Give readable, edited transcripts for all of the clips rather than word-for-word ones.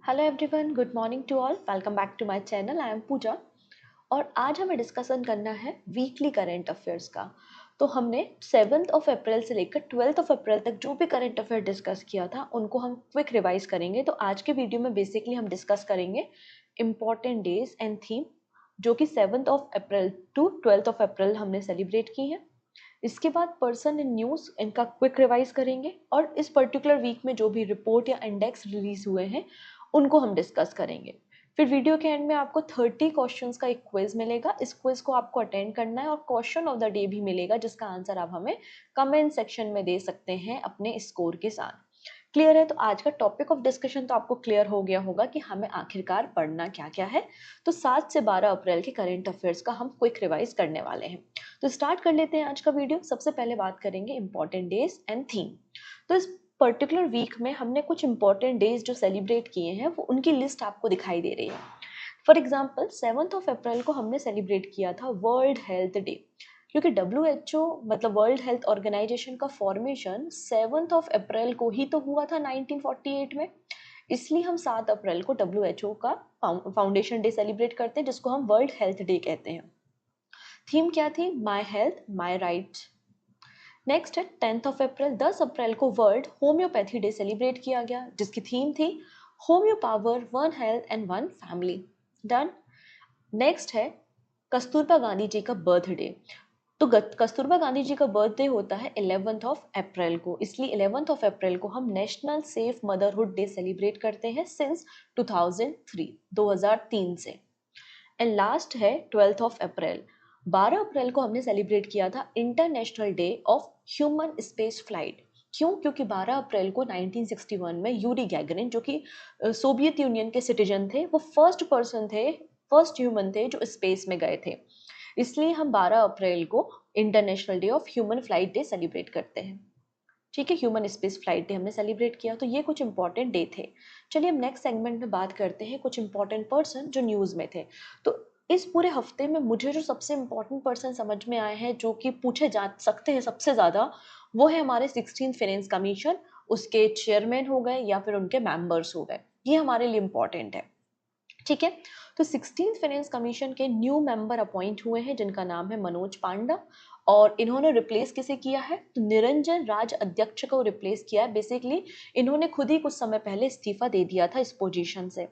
Hello everyone, good morning to all. Welcome back to my channel. I am Pooja और आज हमें discussion करना है वीकली करंट अफेयर्स का। तो हमने 7 अप्रैल से लेकर 12 अप्रैल तक जो भी करंट अफेयर डिस्कस किया था उनको हम क्विक रिवाइज करेंगे। तो आज के वीडियो में बेसिकली हम डिस्कस करेंगे इम्पॉर्टेंट डेज एंड थीम जो कि 7 अप्रैल टू 12 अप्रैल हमने सेलिब्रेट की है। इसके बाद पर्सन इन न्यूज़ इनका क्विक रिवाइज करेंगे और इस पर्टिकुलर वीक में जो भी रिपोर्ट या इंडेक्स रिलीज हुए हैं उनको हम डिस्कस करेंगे। फिर वीडियो के एंड में आपको 30 क्वेश्चंस का एक क्विज मिलेगा। इस क्विज को आपको अटेंड करना है और क्वेश्चन ऑफ द डे भी मिलेगा जिसका आंसर आप हमें कमेंट सेक्शन में दे सकते हैं अपने स्कोर के साथ। क्लियर है? तो आज का टॉपिक ऑफ डिस्कशन तो आपको क्लियर हो गया होगा कि हमें आखिरकार पढ़ना क्या क्या है। तो 7 से 12 अप्रैल के करंट अफेयर्स का हम क्विक रिवाइज करने वाले हैं। तो स्टार्ट कर लेते हैं आज का वीडियो। सबसे पहले बात करेंगे इंपॉर्टेंट डेज एंड थीम। तो इस पर्टिकुलर वीक में हमने कुछ इंपॉर्टेंट डेज जो सेलिब्रेट किए हैं वो उनकी लिस्ट आपको दिखाई दे रही है। फॉर एग्जाम्पल 7 अप्रैल को हमने सेलिब्रेट किया था वर्ल्ड हेल्थ डे, क्योंकि WHO मतलब वर्ल्ड हेल्थ ऑर्गेनाइजेशन का फॉर्मेशन 7 अप्रैल को ही तो हुआ था 1948 में। इसलिए हम 7 अप्रैल को WHO का फाउंडेशन डे सेलिब्रेट करते हैं जिसको हम वर्ल्ड हेल्थ डे कहते हैं। थीम क्या थी? My health my rights. Next है 10 अप्रैल, 10 अप्रैल को वर्ल्ड होम्योपैथी डे सेलिब्रेट किया गया जिसकी थीम थी homeo power, one health and one family. Done. Next है कस्तूरबा गांधी जी का बर्थडे। तो कस्तूरबा गांधी जी का बर्थडे होता है 11 अप्रैल को, इसलिए 11 अप्रैल को हम national safe motherhood day celebrate करते हैं सिंस 2003 से। एंड लास्ट है 12 अप्रैल, 12 अप्रैल को हमने सेलिब्रेट किया था international day of human space flight. क्यों? क्योंकि 12 अप्रैल को 1961 में यूरी गैगरिन जो कि सोवियत यूनियन के सिटीजन थे, वो फर्स्ट पर्सन थे, फर्स्ट ह्यूमन थे जो स्पेस में गए थे। इसलिए हम 12 अप्रैल को international day of human flight day celebrate करते हैं। ठीक है, ह्यूमन स्पेस फ्लाइट डे हमने सेलिब्रेट किया। तो ये कुछ इंपॉर्टेंट डे थे। चलिए हम नेक्स्ट सेगमेंट में बात करते हैं कुछ इंपॉर्टेंट पर्सन जो न्यूज़ में थे। तो इस पूरे हफ्ते में मुझे जो सबसे इंपॉर्टेंट पर्सन समझ में आए हैं जो कि पूछे जा सकते हैं सबसे ज़्यादा, वो है हमारे 16th फाइनेंस कमीशन। उसके चेयरमैन हो गए या फिर उनके मेंबर्स हो गए, ये हमारे लिए इंपॉर्टेंट है। ठीक है, तो 16th फाइनेंस कमीशन के न्यू मेंबर अपॉइंट हुए हैं जिनका नाम है मनोज पांडा। और इन्होंने रिप्लेस किसे किया है? तो निरंजन राज अध्यक्ष को रिप्लेस किया है। बेसिकली इन्होंने खुद ही कुछ समय पहले इस्तीफा दे दिया था इस पोजीशन से।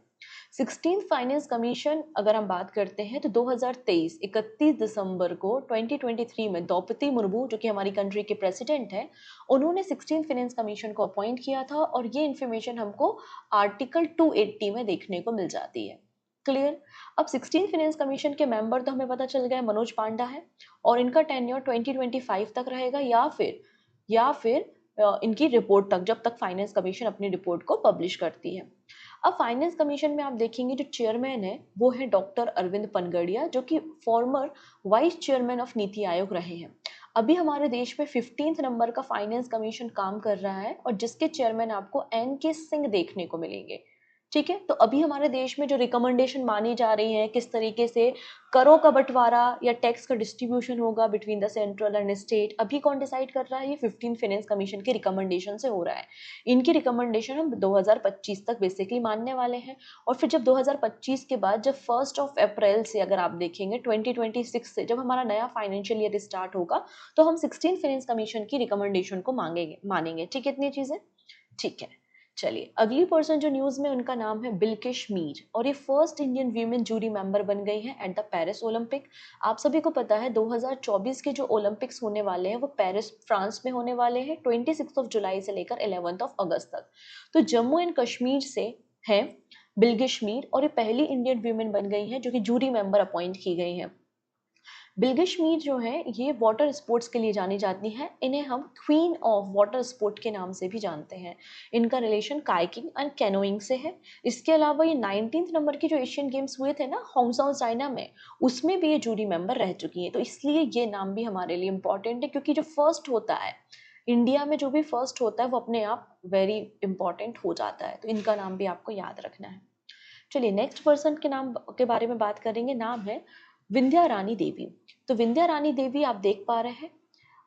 16th फाइनेंस कमीशन अगर हम बात करते हैं तो 2023 31 दिसंबर को 2023 में द्रौपदी मुर्मू जो कि हमारी कंट्री के प्रेसिडेंट है, उन्होंने 16th फाइनेंस कमीशन को अपॉइंट किया था और ये इन्फॉर्मेशन हमको आर्टिकल 280 में देखने को मिल जाती है। क्लियर? अब 16th फाइनेंस कमीशन के मेंबर तो हमें पता चल गया मनोज पांडा है और इनका टेन्योर 2025 तक रहेगा या फिर इनकी रिपोर्ट तक, जब तक फाइनेंस कमीशन अपनी रिपोर्ट को पब्लिश करती है। अब फाइनेंस कमीशन में आप देखेंगे जो चेयरमैन है वो है डॉक्टर अरविंद पनगड़िया जो कि farmer vice chairman of NITI Aayog रहे हैं। अभी हमारे देश में 15th नंबर का फाइनेंस कमीशन काम कर रहा है और जिसके चेयरमैन आपको NK सिंह देखने को मिलेंगे। ठीक है, तो अभी हमारे देश में जो रिकमेंडेशन मानी जा रही है किस तरीके से करों का बंटवारा या टैक्स का डिस्ट्रीब्यूशन होगा between the central and state, अभी कौन डिसाइड कर रहा है? ये 15 फाइनेंस कमीशन के रिकमेंडेशन से हो रहा है। इनकी रिकमेंडेशन हम 2025 तक बेसिकली मानने वाले हैं। और फिर जब 2025 के बाद जब 1 अप्रैल से अगर आप देखेंगे 2026 से जब हमारा नया फाइनेंशियल ईयर स्टार्ट होगा तो हम 16 फाइनेंस कमीशन की रिकमेंडेशन को मानेंगे। ठीक है, इतनी चीजें ठीक है। चलिए अगली पर्सन जो न्यूज में, उनका नाम है बिल्किश मीर और ये first Indian women jury member बन गई हैं एट द पेरिस ओलंपिक। आप सभी को पता है 2024 के जो ओलंपिक्स होने वाले हैं वो पेरिस फ्रांस में होने वाले हैं 26 जुलाई से लेकर 11 अगस्त तक। तो जम्मू एंड कश्मीर से हैं बिल्किश मीर और ये पहली इंडियन वीमेन बन गई हैं जो कि जूरी मेंबर अपॉइंट की गई हैं। बिल्किश मीर जो है ये वाटर स्पोर्ट्स के लिए जानी जाती हैं। इन्हें हम क्वीन ऑफ वाटर स्पोर्ट के नाम से भी जानते हैं। इनका रिलेशन काइकिंग एंड कैनोइंग से है। इसके अलावा ये 19th नंबर की जो एशियन गेम्स हुए थे ना हांगकांग चाइना में, उसमें भी ये जूरी मेंबर रह चुकी हैं। तो इसलिए ये नाम भी हमारे लिए इंपॉर्टेंट है क्योंकि जो फर्स्ट होता है इंडिया में, जो भी फर्स्ट होता है वो अपने आप वेरी इंपॉर्टेंट हो जाता है। तो इनका नाम भी आपको याद रखना है। चलिए नेक्स्ट पर्सन के नाम के बारे में बात करेंगे। नाम है विंध्या रानी देवी। तो विंध्या रानी देवी आप देख पा रहे हैं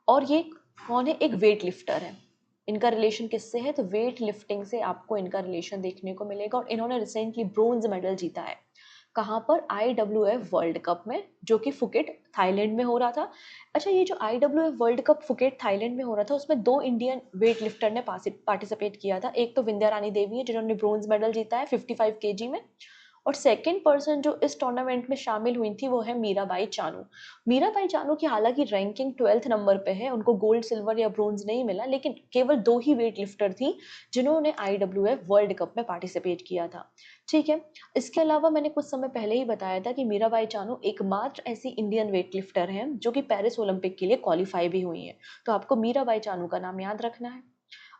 और ये कौन है? एक वेट लिफ्टर है। इनका रिलेशन किससे है? तो वेट लिफ्टिंग से आपको इनका रिलेशन देखने को मिलेगा। और इन्होंने रिसेंटली ब्रोंज मेडल जीता है। कहाँ पर? IWF वर्ल्ड कप में, जो कि फुकेट थाईलैंड में हो रहा था। अच्छा, ये जो IWF world cup Phuket Thailand में हो रहा था, उसमें 2 इंडियन वेट लिफ्टर ने पार्टिसिपेट किया था। एक तो विंध्या रानी देवी है जिन्होंने ब्रोंज मेडल जीता है 55 kg में, और सेकंड पर्सन जो इस टूर्नामेंट में शामिल हुई थी वो है मीराबाई चानू। मीराबाई चानू की हालांकि रैंकिंग 12th नंबर पे है, उनको गोल्ड, सिल्वर या ब्रोंज नहीं मिला, लेकिन केवल 2 ही वेट लिफ्टर थी जिन्होंने IWF वर्ल्ड कप में पार्टिसिपेट किया था। ठीक है। इसके अलावा मैंने कुछ समय पहले ही बताया था कि मीराबाई चानू एकमात्र ऐसी इंडियन वेट लिफ्टर हैं जो कि पेरिस ओलंपिक के लिए क्वालिफाई भी हुई हैं। तो आपको मीराबाई चानू का नाम याद रखना है।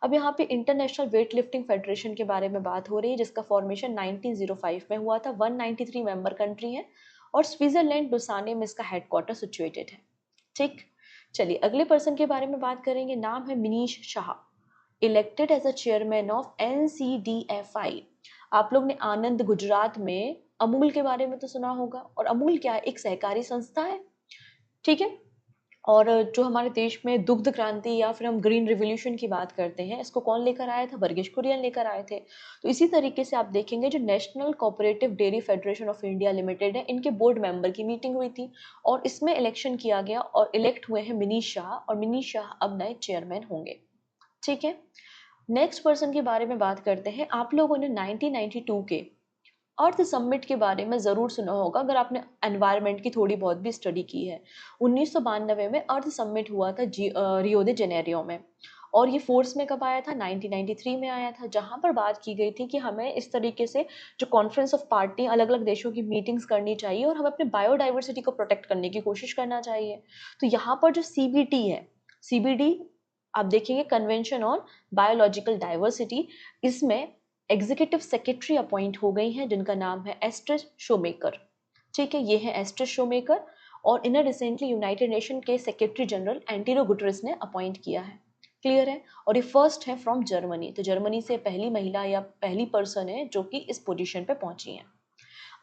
अब यहाँ पे इंटरनेशनल वेट लिफ्टिंग फेडरेशन के बारे में बात हो रही है, जिसका फॉर्मेशन 1905 में हुआ था। 193 मेंबर कंट्री है और स्विट्जरलैंड लुसाने में इसका हेडक्वार्टर सिचुएटेड है। ठीक, चलिए अगले पर्सन के बारे में बात करेंगे। नाम है Minesh Shah, elected as a chairman of NCDFI। आप लोग ने आनंद गुजरात में अमूल के बारे में तो सुना होगा, और अमूल क्या है? एक सहकारी संस्था है। ठीक है। और जो हमारे देश में दुग्ध क्रांति या फिर हम ग्रीन रिवॉल्यूशन की बात करते हैं, इसको कौन लेकर आया था? वर्गीश कुरियन लेकर आए थे। तो इसी तरीके से आप देखेंगे जो national cooperative dairy federation of India limited है, इनके बोर्ड मेंबर की मीटिंग हुई थी और इसमें इलेक्शन किया गया और इलेक्ट हुए हैं मिनीश शाह, और मिनीश शाह अब नए चेयरमैन होंगे। ठीक है। नेक्स्ट पर्सन के बारे में बात करते हैं। आप लोगों ने 1992 के अर्थ समिट के बारे में ज़रूर सुना होगा अगर आपने एनवायरनमेंट की थोड़ी बहुत भी स्टडी की है। 1992 में अर्थ समिट हुआ था रियो दे जेनेरियो में, और ये फोर्स में कब आया था? 1993 में आया था, जहाँ पर बात की गई थी कि हमें इस तरीके से जो कॉन्फ्रेंस ऑफ पार्टी अलग अलग देशों की मीटिंग्स करनी चाहिए और हमें अपने बायोडाइवर्सिटी को प्रोटेक्ट करने की कोशिश करना चाहिए। तो यहाँ पर जो CBD है, CBD आप देखेंगे कन्वेंशन ऑन बायोलॉजिकल डाइवर्सिटी, इसमें एग्जीक्यूटिव सेक्रेटरी अपॉइंट हो गई हैं जिनका नाम है एस्ट्रिड शोमेकर। ठीक है, ये है एस्ट्रिड शोमेकर, और इन्हें रिसेंटली यूनाइटेड नेशन के सेक्रेटरी जनरल एंटीरो गुटरेस ने अपॉइंट किया है। क्लियर है। और ये फर्स्ट है फ्रॉम जर्मनी, तो जर्मनी से पहली महिला या पहली पर्सन है जो कि इस पोजीशन पे पहुंची है।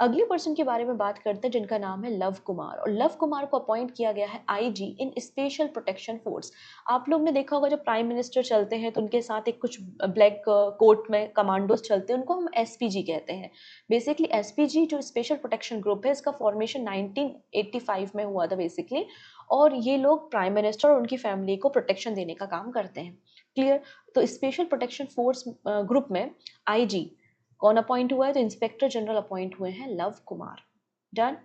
अगले पर्सन के बारे में बात करते हैं जिनका नाम है लव कुमार, और लव कुमार को अपॉइंट किया गया है IG इन स्पेशल प्रोटेक्शन फोर्स। आप लोग ने देखा होगा जब प्राइम मिनिस्टर चलते हैं तो उनके साथ एक कुछ ब्लैक कोट में कमांडोज चलते हैं, उनको हम SPG कहते हैं। बेसिकली SPG जो स्पेशल प्रोटेक्शन ग्रुप है, इसका फॉर्मेशन 1985 में हुआ था बेसिकली, और ये लोग प्राइम मिनिस्टर और उनकी फैमिली को प्रोटेक्शन देने का काम करते हैं। क्लियर। तो स्पेशल प्रोटेक्शन फोर्स ग्रुप में IG कौन अपॉइंट हुआ है? तो इंस्पेक्टर जनरल अपॉइंट हुए हैं लव कुमार। डन।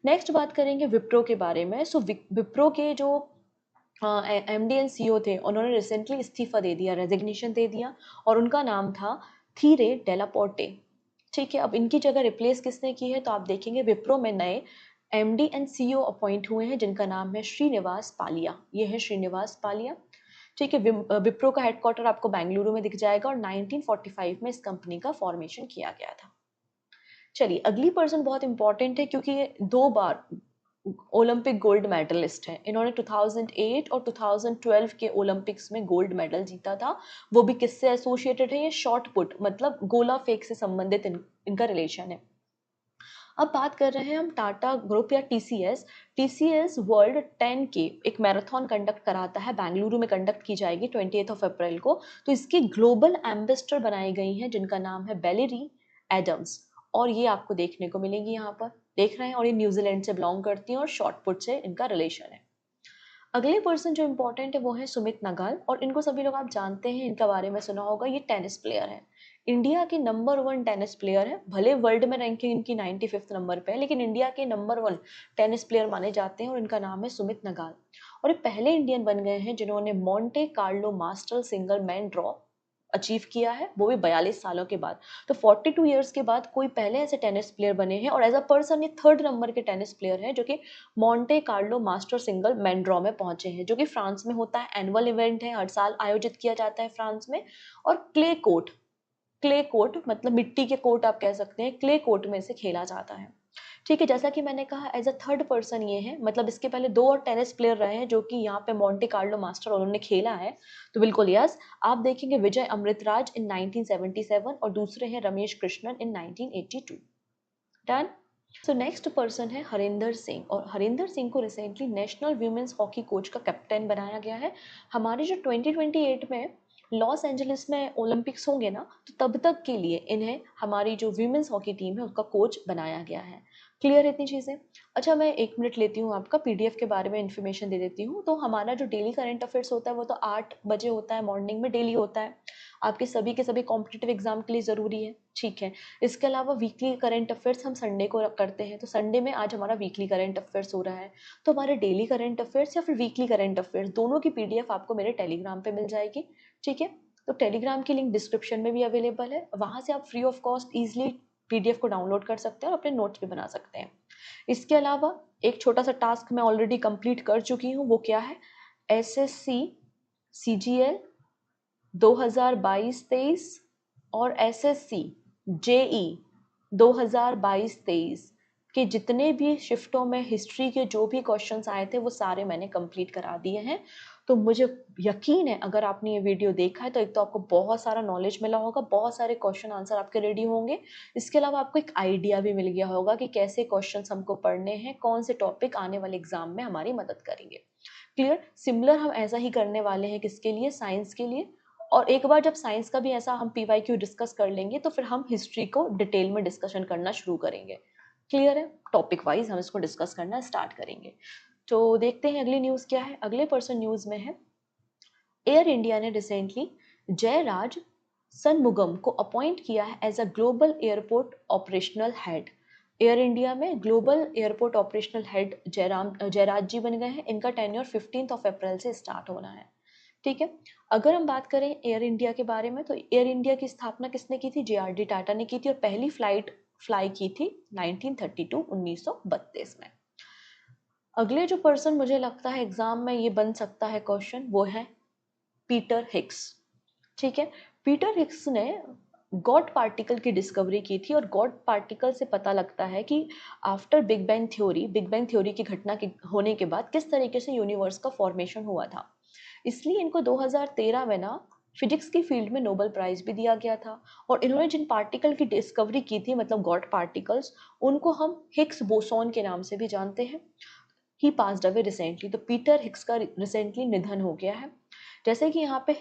नेक्स्ट बात करेंगे विप्रो के बारे में। सो विप्रो के जो MD एंड CEO थे, उन्होंने रिसेंटली इस्तीफा दे दिया, रेजिग्नेशन दे दिया, और उनका नाम था थीरे डेलापोर्टे। ठीक है। अब इनकी जगह रिप्लेस किसने की है? तो आप देखेंगे विप्रो में नए MD एंड CEO अपॉइंट हुए हैं जिनका नाम है श्रीनिवास पालिया। ये है श्रीनिवास पालिया। ठीक है। विप्रो का हेडक्वार्टर आपको बेंगलुरु में दिख जाएगा, और 1945 में इस कंपनी का फॉर्मेशन किया गया था। चलिए अगली पर्सन बहुत इंपॉर्टेंट है क्योंकि ये 2 बार ओलंपिक गोल्ड मेडलिस्ट है। इन्होंने 2008 और 2012 के ओलंपिक्स में गोल्ड मेडल जीता था। वो भी किससे एसोसिएटेड है? ये शॉर्ट पुट मतलब गोला फेंक से संबंधित इनका रिलेशन है। अब बात कर रहे हैं हम टाटा ग्रुप या TCS वर्ल्ड 10 के एक मैराथन कंडक्ट कराता है, बेंगलुरु में कंडक्ट की जाएगी 28 अप्रैल को। तो इसकी ग्लोबल एम्बेसडर बनाई गई हैं जिनका नाम है बेलेरी एडम्स, और ये आपको देखने को मिलेंगी यहाँ पर, देख रहे हैं, और ये न्यूजीलैंड से बिलोंग करती हैं और शॉर्टपुट से इनका रिलेशन है। अगले पर्सन जो इम्पोर्टेंट है वो है सुमित नागाल, और इनको सभी लोग आप जानते हैं, इनके बारे में सुना होगा। ये टेनिस प्लेयर है, इंडिया के नंबर 1 टेनिस प्लेयर है। भले वर्ल्ड में रैंकिंग इनकी 95th नंबर पे है, लेकिन इंडिया के नंबर 1 टेनिस प्लेयर माने जाते हैं, और इनका नाम है सुमित नागाल। और ये पहले इंडियन बन गए हैं जिन्होंने Monte Carlo master single man draw achieve किया है, वो भी 42 सालों के बाद। तो 42 ईयर्स के बाद कोई पहले ऐसे टेनिस प्लेयर बने हैं, और एज अ पर्सन ये 3rd नंबर के टेनिस प्लेयर हैं जो कि Monte Carlo master single man draw में पहुंचे हैं, जो कि फ्रांस में होता है। एनुअल इवेंट है, हर साल आयोजित किया जाता है फ्रांस में। और क्ले कोर्ट मतलब मिट्टी के कोर्ट आप कह सकते हैं, क्ले कोर्ट में से खेला जाता है। ठीक है। जैसा कि मैंने कहा एज अ 3rd पर्सन ये है, मतलब इसके पहले 2 और टेनिस प्लेयर रहे हैं जो कि यहाँ पे मोंटे कार्लो मास्टर उन्होंने खेला है। तो बिल्कुल यस। आप देखेंगे विजय अमृतराज इन 1977 और दूसरे हैं रमेश कृष्णन इन 1982। डन। सो नेक्स्ट पर्सन है हरिंदर सिंह, और हरिंदर सिंह को recently national women's hockey coach का कैप्टन बनाया गया है। हमारे जो 2028 में लॉस एंजलिस में ओलंपिक्स होंगे ना, तो तब तक के लिए इन्हें हमारी जो वीमेंस हॉकी टीम है उसका कोच बनाया गया है। क्लियर है इतनी चीज़ें? अच्छा, मैं 1 मिनट लेती हूँ आपका, पीडीएफ के बारे में इन्फॉर्मेशन दे देती हूँ। तो हमारा जो डेली करंट अफेयर्स होता है वो तो 8 बजे होता है, मॉर्निंग में डेली होता है। आपके सभी के सभी कॉम्पिटिटिव एग्जाम के लिए ज़रूरी है, ठीक है। इसके अलावा वीकली करंट अफेयर्स हम संडे को करते हैं, तो संडे में आज हमारा वीकली करंट अफेयर्स हो रहा है। तो हमारे डेली करंट अफेयर्स या फिर वीकली करंट अफेयर्स दोनों की पीडीएफ आपको मेरे टेलीग्राम पे मिल जाएगी, ठीक है। तो टेलीग्राम की लिंक डिस्क्रिप्शन में भी अवेलेबल है, वहाँ से आप free of cost easily PDF को डाउनलोड कर सकते हैं और अपने नोट्स भी बना सकते हैं। इसके अलावा एक छोटा सा टास्क मैं ऑलरेडी कंप्लीट कर चुकी हूँ, वो क्या है, एसएससी सीजीएल 2022-23 और एसएससी जेई 2022-23 के जितने भी शिफ्टों में हिस्ट्री के जो भी क्वेश्चंस आए थे वो सारे मैंने कंप्लीट करा दिए हैं। तो मुझे यकीन है अगर आपने ये वीडियो देखा है तो एक तो आपको बहुत सारा नॉलेज मिला होगा, बहुत सारे क्वेश्चन आंसर आपके रेडी होंगे। इसके अलावा आपको एक आइडिया भी मिल गया होगा कि कैसे क्वेश्चंस हमको पढ़ने हैं, कौन से टॉपिक आने वाले एग्जाम में हमारी मदद करेंगे। क्लियर? सिमिलर हम ऐसा ही करने वाले हैं किसके लिए, साइंस के लिए। और एक बार जब साइंस का भी ऐसा हम पीवाईक्यू डिस्कस कर लेंगे तो फिर हम हिस्ट्री को डिटेल में डिस्कशन करना शुरू करेंगे। क्लियर है? टॉपिक वाइज हम इसको डिस्कस करना स्टार्ट करेंगे। तो देखते हैं अगली न्यूज़ क्या है। अगले पर्सन न्यूज़ में है, एयर इंडिया ने रिसेंटली जयराज सनमुगम को अपॉइंट किया है as a global airport operational head. Air India में global airport operational head Jayaraj ji बन गए हैं। इनका टेन्योर 15 अप्रैल से स्टार्ट होना है, ठीक है। अगर हम बात करें एयर इंडिया के बारे में, तो एयर इंडिया की स्थापना किसने की थी, जेआरडी टाटा ने की थी, और पहली फ्लाइट फ्लाई की थी 1932 में। अगले जो पर्सन मुझे लगता है एग्जाम में ये बन सकता है क्वेश्चन, वो है पीटर हिक्स, ठीक है। पीटर हिक्स ने गॉड पार्टिकल की डिस्कवरी की थी, और गॉड पार्टिकल से पता लगता है कि आफ्टर बिग बैंग थ्योरी की घटना के होने के बाद किस तरीके से यूनिवर्स का फॉर्मेशन हुआ था। इसलिए इनको 2013 में ना फिजिक्स की फील्ड में नोबेल प्राइज भी दिया गया था। और इन्होंने जिन पार्टिकल की डिस्कवरी की थी, मतलब गॉड पार्टिकल्स, उनको हम हिग्स बोसॉन के नाम से भी जानते हैं। ही पास्ड अवे रिसेंटली, तो पीटर हिग्स का रिसेंटली निधन हो गया है। जैसे कि यहाँ पे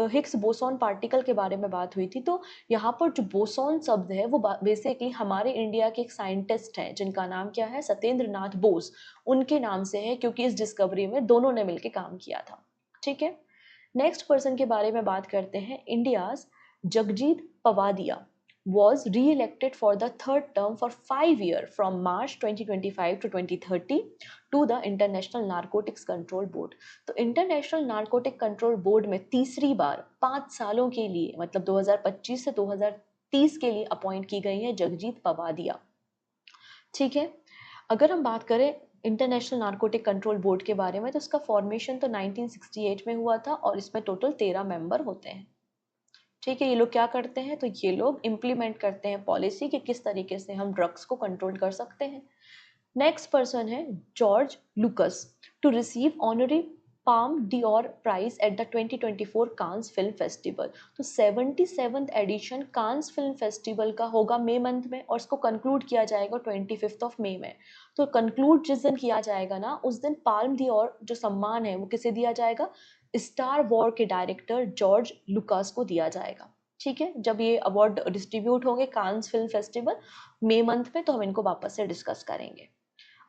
हिग्स बोसॉन पार्टिकल के बारे में बात हुई थी, तो यहाँ पर जो बोसॉन शब्द है वो बेसिकली हमारे इंडिया के एक साइंटिस्ट हैं जिनका नाम क्या है, सत्येंद्र नाथ बोस, उनके नाम से है, क्योंकि इस डिस्कवरी में दोनों ने मिलकर काम किया था, ठीक है। नेक्स्ट पर्सन के बारे में बात करते हैं। India's Jagjit Pavadia was re-elected for the third term for 5 years from March 2025 to 2030 to the International Narcotics Control Board। तो इंटरनेशनल नारकोटिक कंट्रोल बोर्ड में तीसरी बार 5 सालों के लिए, मतलब 2025 से 2030 के लिए अपॉइंट की गई है जगजीत पवादिया, ठीक है। अगर हम बात करें इंटरनेशनल नारकोटिक कंट्रोल बोर्ड के बारे में, तो इसका फॉर्मेशन तो 1968 में हुआ था और इसमें टोटल 13 मेंबर होते हैं, ठीक है। ये लोग क्या करते हैं, तो ये लोग इम्प्लीमेंट करते हैं पॉलिसी कि किस तरीके से हम ड्रग्स को कंट्रोल कर सकते हैं। नेक्स्ट पर्सन है George Lucas to receive honorary Palme d'Or prize at the 2024 Cannes film festival. तो 77th एडिशन कांस फिल्म फेस्टिवल का होगा मई मंथ में, और इसको कंक्लूड किया जाएगा 25 मई में। तो कंक्लूड जिस दिन किया जाएगा ना, उस दिन पाल्म डियोर जो सम्मान है वो किसे दिया जाएगा, स्टार वॉर के डायरेक्टर जॉर्ज लुकास को दिया जाएगा, ठीक है। जब ये अवार्ड डिस्ट्रीब्यूट होंगे कांस फिल्म फेस्टिवल मई मंथ में, तो हम इनको वापस से डिस्कस करेंगे।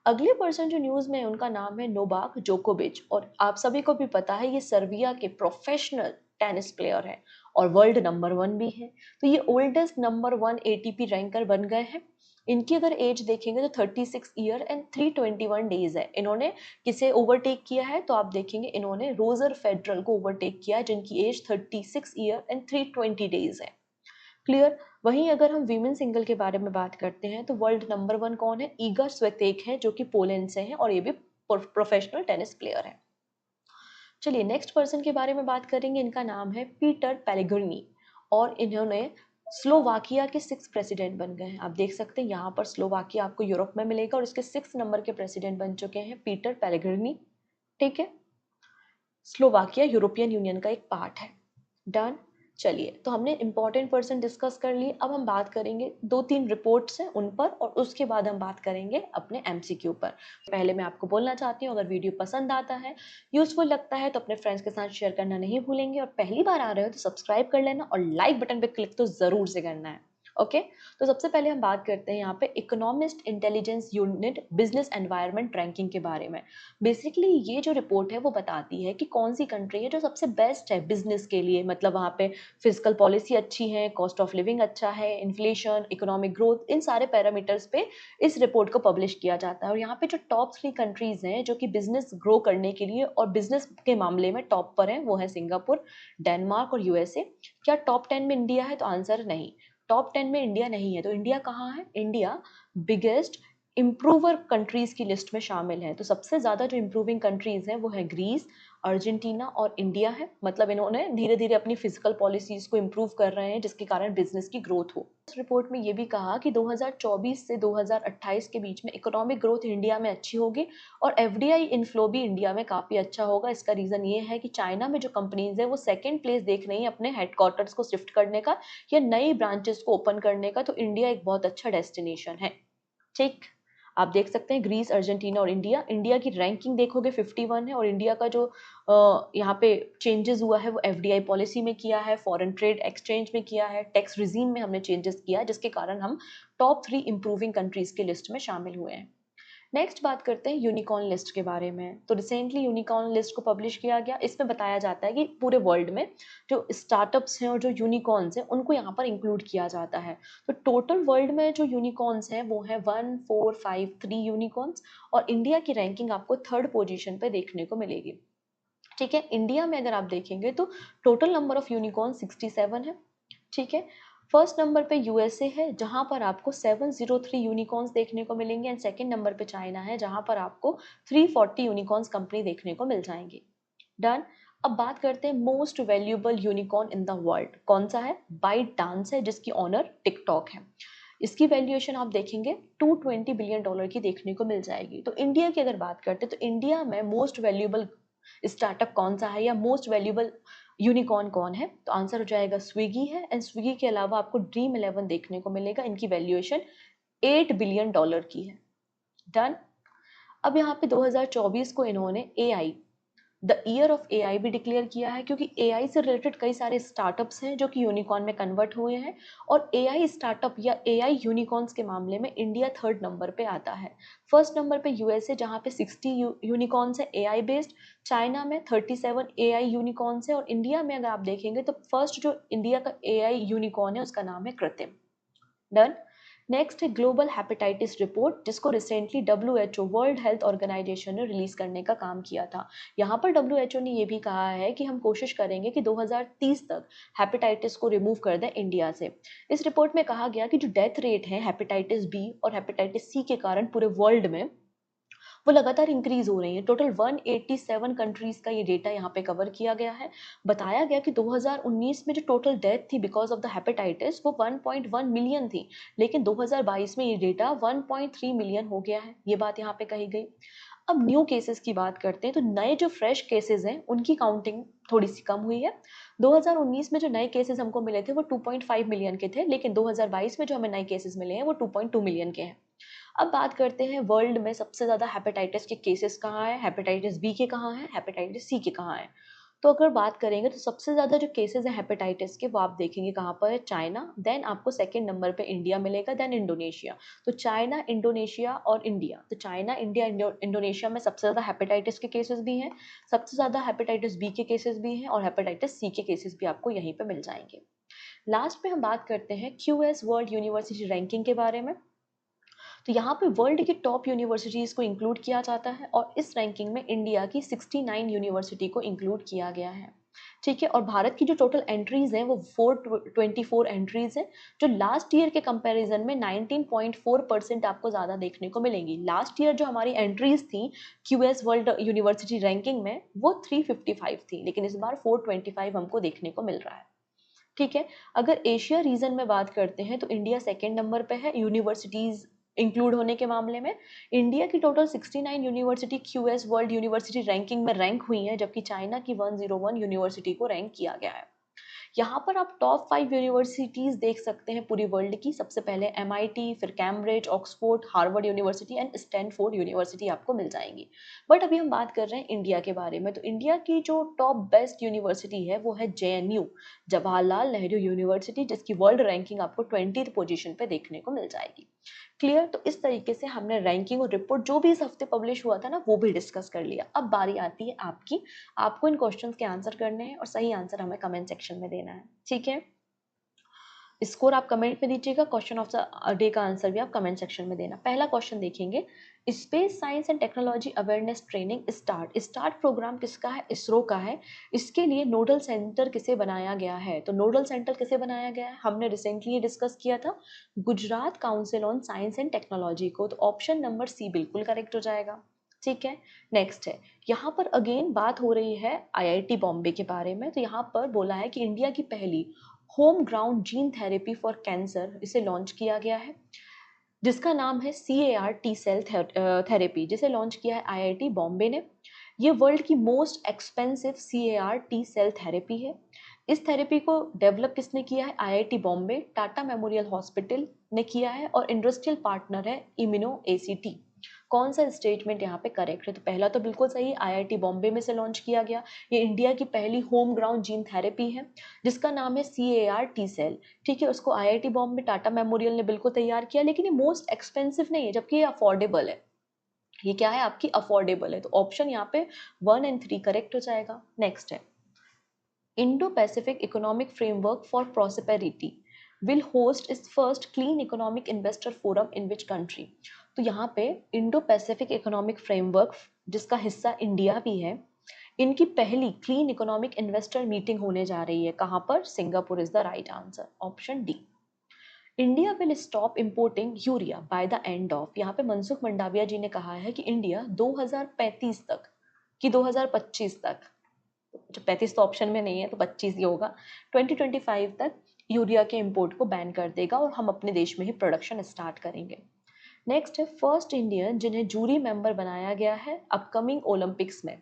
अगले पर्सन जो न्यूज में है उनका नाम है नोवाक जोकोविच, और आप सभी को भी पता है ये सर्बिया के प्रोफेशनल टेनिस प्लेयर है और वर्ल्ड नंबर 1 भी है। तो ये ओल्डेस्ट नंबर 1 एटीपी रैंकर बन गए हैं। इनकी अगर एज देखेंगे तो 36 ईयर एंड 321 डेज है। इन्होंने किसे ओवरटेक किया है, तो आप देखेंगे इन्होंने रोजर फेडरल को ओवरटेक किया है जिनकी एज 36 ईयर एंड 320 डेज है। क्लियर? वहीं अगर हम वीमेन सिंगल के बारे में बात करते हैं तो वर्ल्ड नंबर 1 कौन है, ईगा स्वितेक है जो कि पोलैंड से हैं और ये भी प्रोफेशनल टेनिस प्लेयर है। चलिए नेक्स्ट पर्सन के बारे में बात करेंगे। इनका नाम है पीटर पेलेग्रिनी, और इन्होंने स्लोवाकिया के 6 प्रेसिडेंट बन गए हैं। आप देख सकते हैं यहाँ पर स्लोवाकिया आपको यूरोप में मिलेगा और इसके 6 नंबर के प्रेसिडेंट बन चुके हैं पीटर पेलेग्रिनी, ठीक है। स्लोवाकिया यूरोपियन यूनियन का एक पार्ट है। डन। चलिए, तो हमने इम्पोर्टेंट पर्सन डिस्कस कर लिए। अब हम बात करेंगे 2-3 रिपोर्ट्स हैं उन पर, और उसके बाद हम बात करेंगे अपने एमसीक्यू पर। पहले मैं आपको बोलना चाहती हूँ, अगर वीडियो पसंद आता है, यूजफुल लगता है, तो अपने फ्रेंड्स के साथ शेयर करना नहीं भूलेंगे, और पहली बार आ रहे हो तो सब्सक्राइब कर लेना और लाइक बटन पे क्लिक तो जरूर से करना है। ओके, तो सबसे पहले हम बात करते हैं यहाँ पे economist intelligence unit business environment ranking के बारे में। बेसिकली ये जो रिपोर्ट है वो बताती है कि कौन सी कंट्री है जो सबसे बेस्ट है बिजनेस के लिए, मतलब वहाँ पे फिजिकल पॉलिसी अच्छी है, कॉस्ट ऑफ लिविंग अच्छा है, इन्फ्लेशन, इकोनॉमिक ग्रोथ, इन सारे पैरामीटर्स पे इस रिपोर्ट को पब्लिश किया जाता है। और यहाँ पे जो टॉप 3 कंट्रीज हैं जो कि बिजनेस ग्रो करने के लिए और बिजनेस के मामले में टॉप पर हैं, वो है सिंगापुर, डेनमार्क और यूएसए। क्या टॉप 10 में इंडिया है? तो आंसर नहीं, टॉप 10 में इंडिया नहीं है। तो इंडिया कहाँ है? इंडिया बिगेस्ट इम्प्रूवर कंट्रीज की लिस्ट में शामिल है। तो सबसे ज्यादा जो इम्प्रूविंग कंट्रीज हैं वो है ग्रीस, अर्जेंटीना और इंडिया है। मतलब इन्होंने धीरे धीरे अपनी फिजिकल पॉलिसीज को इम्प्रूव कर रहे हैं, जिसके कारण बिजनेस की ग्रोथ हो। इस रिपोर्ट में ये भी कहा कि 2024 से 2028 के बीच में इकोनॉमिक ग्रोथ इंडिया में अच्छी होगी और एफडीआई इनफ्लो भी इंडिया में काफी अच्छा होगा। इसका रीजन ये है कि चाइना में जो कंपनीज है वो सेकेंड प्लेस देख रही है अपने हेडक्वार्टर्स को शिफ्ट करने का या नई ब्रांचेस को ओपन करने का। तो इंडिया एक बहुत अच्छा डेस्टिनेशन है। ठीक, आप देख सकते हैं ग्रीस, अर्जेंटीना और इंडिया। इंडिया की रैंकिंग देखोगे 51 है, और इंडिया का जो यहाँ पे चेंजेस हुआ है वो एफडीआई पॉलिसी में किया है, फॉरेन ट्रेड एक्सचेंज में किया है, टैक्स रिजीम में हमने चेंजेस किया है, जिसके कारण हम टॉप 3 इम्प्रूविंग कंट्रीज के लिस्ट में शामिल हुए हैं। नेक्स्ट बात करते हैं यूनिकॉर्न लिस्ट के बारे में। तो रिसेंटली यूनिकॉर्न लिस्ट को पब्लिश किया गया। इसमें बताया जाता है कि पूरे वर्ल्ड में जो स्टार्टअप्स हैं और जो यूनिकॉर्न्स हैं उनको यहाँ पर इंक्लूड किया जाता है। तो टोटल वर्ल्ड में जो यूनिकॉर्न्स हैं वो है 1453 यूनिकॉर्न्स, और इंडिया की रैंकिंग आपको 3rd पोजीशन पे देखने को मिलेगी। ठीक है, इंडिया में अगर आप देखेंगे तो टोटल नंबर ऑफ यूनिकॉर्न 67 है। ठीक है, फर्स्ट नंबर पे यूएसए है जहां पर आपको 703 यूनिकॉर्न्स देखने को मिलेंगे, एंड सेकंड नंबर पे चाइना है जहां पर आपको 340 यूनिकॉर्न्स कंपनी देखने को मिल जाएंगी। डन। अब बात करते हैं most valuable unicorn in the world कौन सा है? बाइट डांस है, जिसकी ऑनर टिकटॉक है। इसकी वैल्यूएशन आप देखेंगे $220 बिलियन की देखने को मिल जाएगी। तो इंडिया की अगर बात करते हैं तो इंडिया में मोस्ट वैल्यूएबल स्टार्टअप कौन सा है या मोस्ट वैल्यूएबल यूनिकॉर्न कौन है? तो आंसर हो जाएगा स्विगी है। एंड स्विगी के अलावा आपको ड्रीम 11 देखने को मिलेगा, इनकी वैल्यूएशन $8 बिलियन की है। डन। अब यहाँ पे 2024 को इन्होंने AI the year of AI भी डिक्लेयर किया है, क्योंकि एआई से रिलेटेड कई सारे स्टार्टअप्स हैं जो कि यूनिकॉर्न में कन्वर्ट हुए हैं, और एआई स्टार्टअप या एआई यूनिकॉर्न्स के मामले में इंडिया 3rd नंबर पे आता है। फर्स्ट नंबर पे यूएसए जहाँ पे 60 यूनिकॉर्न्स है एआई बेस्ड, चाइना में 37 एआई यूनिकॉर्न्स है, और इंडिया में अगर आप देखेंगे तो फर्स्ट जो इंडिया का एआई यूनिकॉर्न है उसका नाम है कृत्रिम। डन। नेक्स्ट है ग्लोबल हेपेटाइटिस रिपोर्ट, जिसको recently WHO world health organization ने रिलीज करने का काम किया था। यहाँ पर WHO ने ये भी कहा है कि हम कोशिश करेंगे कि 2030 तक हेपेटाइटिस को रिमूव कर दें इंडिया से। इस रिपोर्ट में कहा गया कि जो डेथ रेट है हेपेटाइटिस बी और हेपेटाइटिस सी के कारण पूरे वर्ल्ड में वो लगातार इंक्रीज हो रही है। टोटल 187 कंट्रीज का ये डेटा यहाँ पे कवर किया गया है। बताया गया कि 2019 में जो टोटल डेथ थी बिकॉज ऑफ द हेपेटाइटिस वो 1.1 मिलियन थी, लेकिन 2022 में ये डेटा 1.3 मिलियन हो गया है। ये बात यहाँ पे कही गई। अब न्यू केसेस की बात करते हैं, तो नए जो फ्रेश केसेस हैं उनकी काउंटिंग थोड़ी सी कम हुई है। 2019 में जो नए केसेस हमको मिले थे वो 2.5 मिलियन के थे, लेकिन 2022 में जो हमें नए केसेस मिले हैं वो 2.2 मिलियन के हैं। अब बात करते हैं वर्ल्ड में सबसे ज्यादा हेपेटाइटिस के केसेस कहाँ है, हेपेटाइटिस बी के कहाँ है, हेपेटाइटिस सी के कहाँ है। तो अगर बात करेंगे तो सबसे ज्यादा जो केसेस हैं हेपेटाइटिस के वो आप देखेंगे कहाँ पर है, चाइना, देन आपको सेकंड नंबर पे इंडिया मिलेगा, देन इंडोनेशिया। तो चाइना, इंडोनेशिया और इंडिया। तो चाइना, इंडिया, इंडोनेशिया में सबसे ज्यादा हेपेटाइटिस के केसेस भी हैं, सबसे ज्यादा हेपेटाइटिस बी के केसेस भी हैं, और हेपेटाइटिस सी के केसेस भी आपको यहीं पे मिल जाएंगे। लास्ट में हम बात करते हैं क्यूएस वर्ल्ड यूनिवर्सिटी रैंकिंग के बारे में। तो यहाँ पे वर्ल्ड की टॉप यूनिवर्सिटीज़ को इंक्लूड किया जाता है, और इस रैंकिंग में इंडिया की 69 यूनिवर्सिटी को इंक्लूड किया गया है। ठीक है, और भारत की जो टोटल एंट्रीज हैं वो 424 एंट्रीज हैं, जो लास्ट ईयर के कंपैरिजन में 19.4% आपको ज़्यादा देखने को मिलेंगी। लास्ट ईयर जो हमारी एंट्रीज थी क्यूएस वर्ल्ड यूनिवर्सिटी रैंकिंग में वो 355 थी, लेकिन इस बार 425 हमको देखने को मिल रहा है। ठीक है, अगर एशिया रीजन में बात करते हैं तो इंडिया सेकेंड नंबर पे है यूनिवर्सिटीज इंक्लूड होने के मामले में। इंडिया की total 69 university QS world university ranking में रैंक हुई है, जबकि चाइना की 101 यूनिवर्सिटी को रैंक किया गया है। यहाँ पर आप टॉप 5 यूनिवर्सिटीज देख सकते हैं पूरी वर्ल्ड की। सबसे पहले MIT, फिर Cambridge, Oxford, Harvard university and Stanford university आपको मिल जाएंगी। बट अभी हम बात कर रहे हैं इंडिया के बारे में, तो इंडिया की जो टॉप बेस्ट यूनिवर्सिटी है वो है JNU, जवाहरलाल नेहरू यूनिवर्सिटी, जिसकी वर्ल्ड रैंकिंग आपको 20th पोजीशन पे देखने को मिल जाएगी। क्लियर? तो इस तरीके से हमने रैंकिंग और रिपोर्ट जो भी इस हफ्ते पब्लिश हुआ था ना वो भी डिस्कस कर लिया। अब बारी आती है आपकी, आपको इन क्वेश्चंस के आंसर करने हैं और सही आंसर हमें कमेंट सेक्शन में देना है, ठीक है? स्कोर आप कमेंट में दीजिएगा, क्वेश्चन ऑफ द डे का आंसर भी आप कमेंट सेक्शन में देना। पहला क्वेश्चन देखेंगे, space science and technology awareness training start programme किसका है? इसरो का है। इसके लिए नोडल सेंटर किसे बनाया गया है? तो नोडल सेंटर किसे बनाया गया है हमने रिसेंटली डिस्कस किया था, Gujarat council on science and technology को। तो ऑप्शन नंबर सी बिल्कुल करेक्ट हो जाएगा, ठीक है। नेक्स्ट है, यहाँ पर अगेन बात हो रही है IIT बॉम्बे के बारे में। तो यहाँ पर बोला है कि इंडिया की पहली home ground gene therapy for cancer इसे लॉन्च किया गया है, जिसका नाम है CAR टी सेल थेरेपी, जिसे लॉन्च किया है IIT बॉम्बे ने। ये वर्ल्ड की most expensive CAR T cell therapy है। इस थेरेपी को डेवलप किसने किया है? IIT Bombay, Tata memorial hospital ने किया है और इंडस्ट्रियल पार्टनर है इम्यूनो ACT। कौन सा स्टेटमेंट यहाँ पे करेक्ट है? तो पहला तो बिल्कुल सही, IIT बॉम्बे में से लॉन्च किया गया। ये इंडिया की पहली होम ग्राउंड जीन थेरेपी है जिसका नाम है CAR टी सेल, ठीक है। उसको IIT बॉम्बे, टाटा मेमोरियल ने बिल्कुल तैयार किया, लेकिन ये मोस्ट एक्सपेंसिव नहीं है, जबकि ये अफोर्डेबल है। ये क्या है? आपकी अफोर्डेबल है। तो ऑप्शन यहाँ पे 1 और 3 करेक्ट हो जाएगा। नेक्स्ट है, Indo Pacific economic framework for prosperity will host इस first clean economic investor forum in which country? तो यहाँ पे इंडो पैसिफिक इकोनॉमिक फ्रेमवर्क, जिसका हिस्सा इंडिया भी है, इनकी पहली क्लीन इकोनॉमिक इन्वेस्टर मीटिंग होने जा रही है। कहाँ पर? Singapore is the right answer, option D. India will stop importing urea by the end of, यहाँ पे मनसुख मंडाविया जी ने कहा है कि इंडिया 2035 तक कि 2025 तक, जो 35 तो ऑप्शन में नहीं है तो 25 ही होगा, 2025 तक यूरिया के इंपोर्ट को बैन कर देगा और हम अपने देश में ही प्रोडक्शन स्टार्ट करेंगे। नेक्स्ट है, फर्स्ट इंडियन जिन्हें जूरी मेंबर बनाया गया है अपकमिंग ओलंपिक्स में।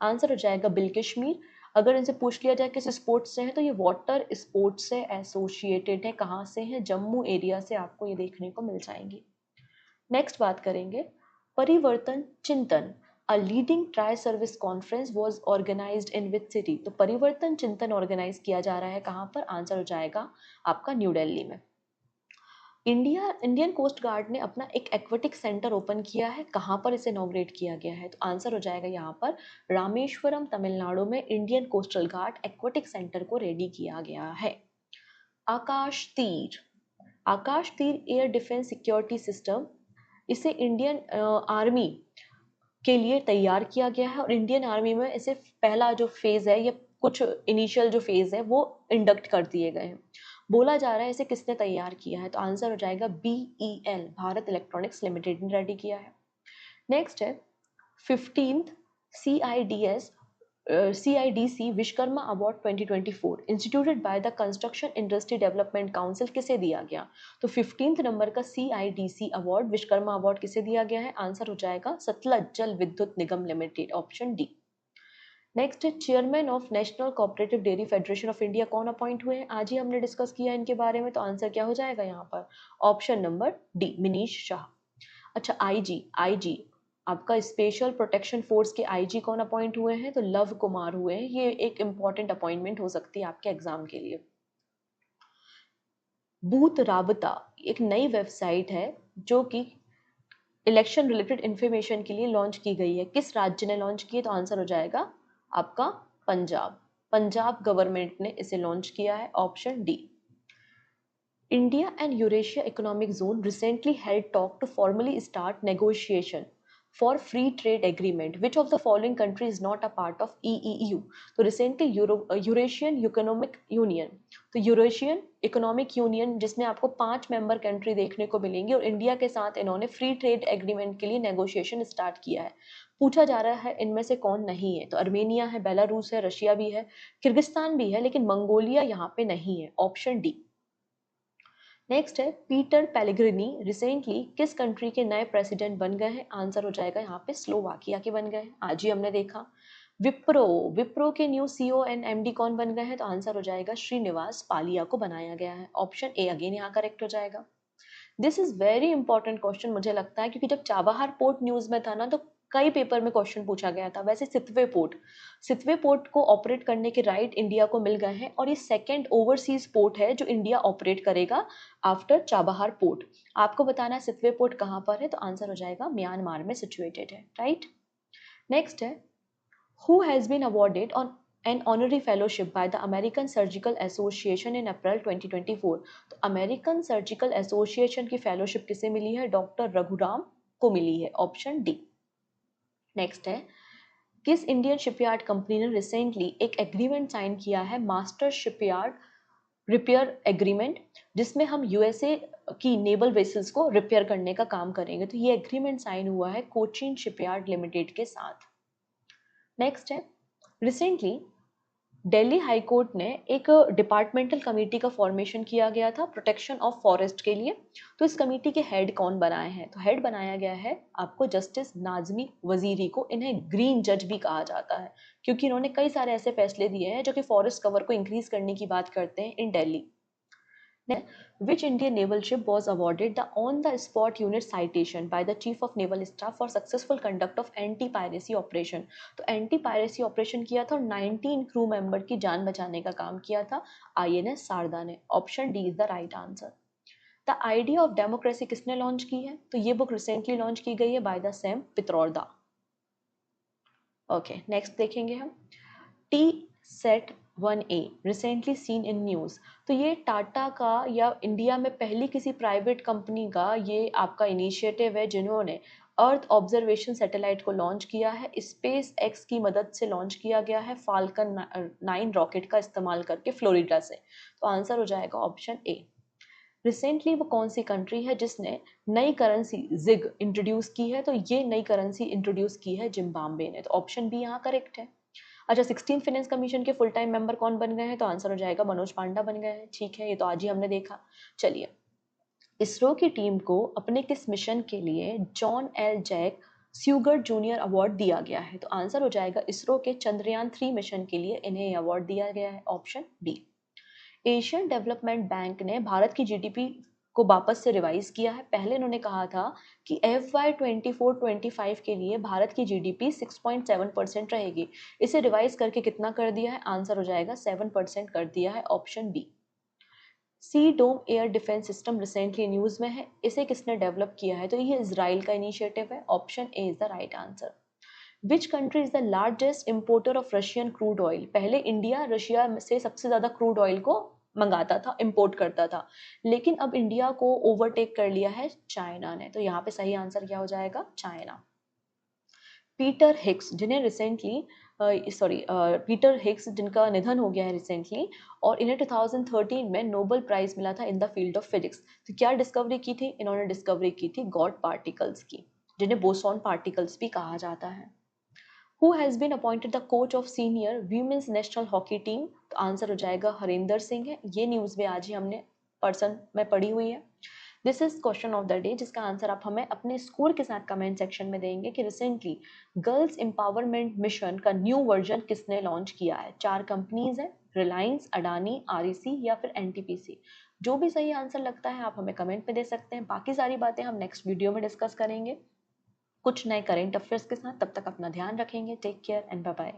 आंसर हो जाएगा बिल कश्मीर। अगर इनसे पूछ लिया जाए किस स्पोर्ट्स से है तो ये वाटर स्पोर्ट्स से एसोसिएटेड है। कहाँ से है? जम्मू एरिया से आपको ये देखने को मिल जाएंगी। नेक्स्ट बात करेंगे, Parivartan Chintan a leading tri service conference was organized in which city? तो परिवर्तन चिंतन ऑर्गेनाइज किया जा रहा है कहाँ पर? आंसर हो जाएगा आपका न्यू दिल्ली में। इंडियन कोस्ट गार्ड ने अपना एक एक्वेटिक सेंटर ओपन किया है। कहाँ पर इसे इनॉग्रेट किया गया है? तो आंसर हो जाएगा यहाँ पर रामेश्वरम, तमिलनाडु में Indian coastal guard aquatic centre को रेडी किया गया है। आकाश तीर, आकाश तीर एयर डिफेंस सिक्योरिटी सिस्टम, इसे इंडियन आर्मी के लिए तैयार किया गया है और इंडियन आर्मी में इसे पहला जो फेज है, ये कुछ इनिशियल जो फेज है वो इंडक्ट कर दिए गए हैं। बोला जा रहा है इसे किसने तैयार किया है? तो आंसर हो जाएगा BEL, भारत इलेक्ट्रॉनिक्स लिमिटेड ने रेडी किया है। नेक्स्ट है, 15th CIDS CIDC Vishwakarma award 2024 instituted by the construction industry development council किसे दिया गया? तो 15th नंबर का CIDC अवार्ड, विश्वकर्मा अवार्ड किसे दिया गया है? आंसर हो जाएगा सतलज जल विद्युत निगम लिमिटेड, ऑप्शन डी। नेक्स्ट है, chairman of national cooperative dairy federation of India कौन अपॉइंट हुए हैं? आज ही हमने डिस्कस किया इनके बारे में। तो आंसर क्या हो जाएगा यहाँ पर? Option number D, Minish Shah. अच्छा, आईजी आपका स्पेशल प्रोटेक्शन फोर्स के IG कौन अपॉइंट हुए हैं? तो लव कुमार हुए हैं। ये एक इंपॉर्टेंट अपॉइंटमेंट हो सकती है आपके एग्जाम के लिए। बूथ राबता एक नई वेबसाइट है जो कि इलेक्शन रिलेटेड इंफॉर्मेशन के लिए लॉन्च की गई है। किस राज्य ने लॉन्च की है? तो आंसर हो जाएगा आपका पंजाब, पंजाब गवर्नमेंट ने इसे लॉन्च किया है, option D. India and Eurasia Economic Zone recently held talk to formally start negotiation for free trade agreement. Which of the following country is not a part of EEU? तो recently Eurasian Economic Union, तो Eurasian economic union जिसमें आपको 5 member country देखने को मिलेंगी और India के साथ इन्होंने फ्री ट्रेड एग्रीमेंट के लिए नेगोशिएशन स्टार्ट किया है। पूछा जा रहा है इनमें से कौन नहीं है? तो अर्मेनिया है, बेलारूस है, रशिया भी है, किर्गिस्तान भी है, लेकिन मंगोलिया यहाँ पे नहीं है, ऑप्शन डी। नेक्स्ट है, पीटर पेलेग्रिनी रिसेंटली किस कंट्री के नए प्रेसिडेंट बन गए हैं? आंसर हो जाएगा यहाँ पे स्लोवाकिया के बन गए हैं। आज ही हमने देखा। विप्रो, विप्रो के न्यू सीईओ एंड एमडी कौन बन गए हैं? तो आंसर हो जाएगा श्रीनिवास पालिया को बनाया गया है। ऑप्शन ए अगेन यहाँ करेक्ट हो जाएगा। This is very important question मुझे लगता है, क्योंकि जब चाबहार पोर्ट न्यूज में था ना, तो कई पेपर में क्वेश्चन पूछा गया था। वैसे सितवे पोर्ट को ऑपरेट करने के राइट इंडिया को मिल गए हैं, और ये सेकेंड ओवरसीज पोर्ट है जो इंडिया ऑपरेट करेगा आफ्टर चाबहार पोर्ट। आपको बताना है सितवे पोर्ट कहाँ पर है, तो आंसर हो जाएगा म्यांमार में सिचुएटेड है, राइट। नेक्स्ट है, who has been awarded on an honorary fellowship by the American Surgical Association in April 2024। तो अमेरिकन सर्जिकल एसोसिएशन की फेलोशिप किसे मिली है? डॉक्टर रघुराम को मिली है। Option D. नेक्स्ट है, किस इंडियन शिपयार्ड कंपनी ने रिसेंटली एक एग्रीमेंट साइन किया है, मास्टर शिपयार्ड रिपेयर एग्रीमेंट, जिसमें हम यूएसए की नेवल वेसल्स को रिपेयर करने का काम करेंगे। तो ये एग्रीमेंट साइन हुआ है कोचीन शिपयार्ड लिमिटेड के साथ। नेक्स्ट है, रिसेंटली दिल्ली हाई कोर्ट ने एक डिपार्टमेंटल कमेटी का फॉर्मेशन किया गया था प्रोटेक्शन ऑफ फॉरेस्ट के लिए। तो इस कमेटी के हेड कौन बनाए हैं? तो हेड बनाया गया है आपको जस्टिस नाजमी वजीरी को। इन्हें ग्रीन जज भी कहा जाता है, क्योंकि इन्होंने कई सारे ऐसे फैसले दिए हैं जो कि फॉरेस्ट कवर को इंक्रीज करने की बात करते हैं इन Delhi. Which Indian naval ship was awarded the on-the-spot unit citation by the Chief of Naval Staff for successful conduct of anti-piracy operation? तो anti-piracy operation किया था और 19 crew member की जान बचाने का काम किया था INS शारदा ने। Option D is the right answer. The idea of democracy किसने लॉन्च की है? तो ये बुक रिसेंटली लॉन्च की गई है by the Sam Pitroda. Okay, next देखेंगे हम, T set 1A recently seen in news. तो ये टाटा का या इंडिया में पहली किसी प्राइवेट कंपनी का ये आपका इनिशिएटिव है, जिन्होंने अर्थ ऑब्जर्वेशन सैटेलाइट को लॉन्च किया है। स्पेस एक्स की मदद से लॉन्च किया गया है फाल्कन 9 रॉकेट का इस्तेमाल करके फ्लोरिडा से। तो आंसर हो जाएगा ऑप्शन ए। रिसेंटली वो कौन सी कंट्री है जिसने नई करेंसी जिग इंट्रोड्यूस की है? तो ये नई करेंसी इंट्रोड्यूस की है जिम्बाब्वे ने। तो ऑप्शन बी यहाँ करेक्ट है। अच्छा, 16 फाइनेंस कमीशन के फुल टाइम मेंबर कौन बन गए हैं? तो आंसर हो जाएगा मनोज पांडा बन गए हैं। ठीक है, ये तो आज ही हमने देखा। चलिए, इसरो की टीम को अपने किस मिशन के लिए John L Jack Swigert junior award दिया गया है? तो आंसर हो जाएगा इसरो के चंद्रयान 3 मिशन के लिए इन्हें अवार्ड दिया गया है। Option B. Asian development bank ने भारत की जीडीपी को वापस से रिवाइज किया है। पहले इन्होंने कहा था कि FY 24-25 के लिए भारत की जीडीपी 6.7% रहेगी। इसे रिवाइज करके कितना कर दिया है? आंसर हो जाएगा 7% कर दिया है। Option B. C dome air defence system recently news में है। इसे किसने डेवलप किया है? तो ये इजराइल का इनिशिएटिव है। Option A is the right answer. Which country is the largest importer of Russian crude oil? पहले इंडिया रशिया से सबसे ज्यादा क्रूड ऑयल को मंगाता था, इंपोर्ट करता था, लेकिन अब इंडिया को ओवरटेक कर लिया है चाइना ने। तो यहाँ पे सही आंसर क्या हो जाएगा? चाइना। पीटर हिग्स, जिन्हें रिसेंटली पीटर हिग्स जिनका निधन हो गया है रिसेंटली, और इन्हें 2013 में नोबेल प्राइज मिला था in the field of physics. तो क्या डिस्कवरी की थी इन्होंने? डिस्कवरी की थी गॉड पार्टिकल्स की, जिन्हें बोसॉन पार्टिकल्स भी कहा जाता है। Who has been appointed the coach of senior women's national hockey team? तो आंसर हो जाएगा हरिंदर सिंह है। ये न्यूज़ भी आज ही हमने पर्सन में पढ़ी हुई है। This is question of the day, जिसका आंसर आप हमें अपने स्कोर के साथ कमेंट सेक्शन में देंगे कि रिसेंटली गर्ल्स एम्पावरमेंट मिशन का न्यू वर्जन किसने लॉन्च किया है। 4 कंपनीज हैं, रिलायंस, अडानी, REC या फिर NTPC। जो भी सही आंसर लगता है आप हमें कमेंट में दे सकते हैं। बाकी सारी बातें हम नेक्स्ट वीडियो में डिस्कस करेंगे कुछ नए करेंट अफेयर्स के साथ। तब तक अपना ध्यान रखेंगे। Take care and bye bye.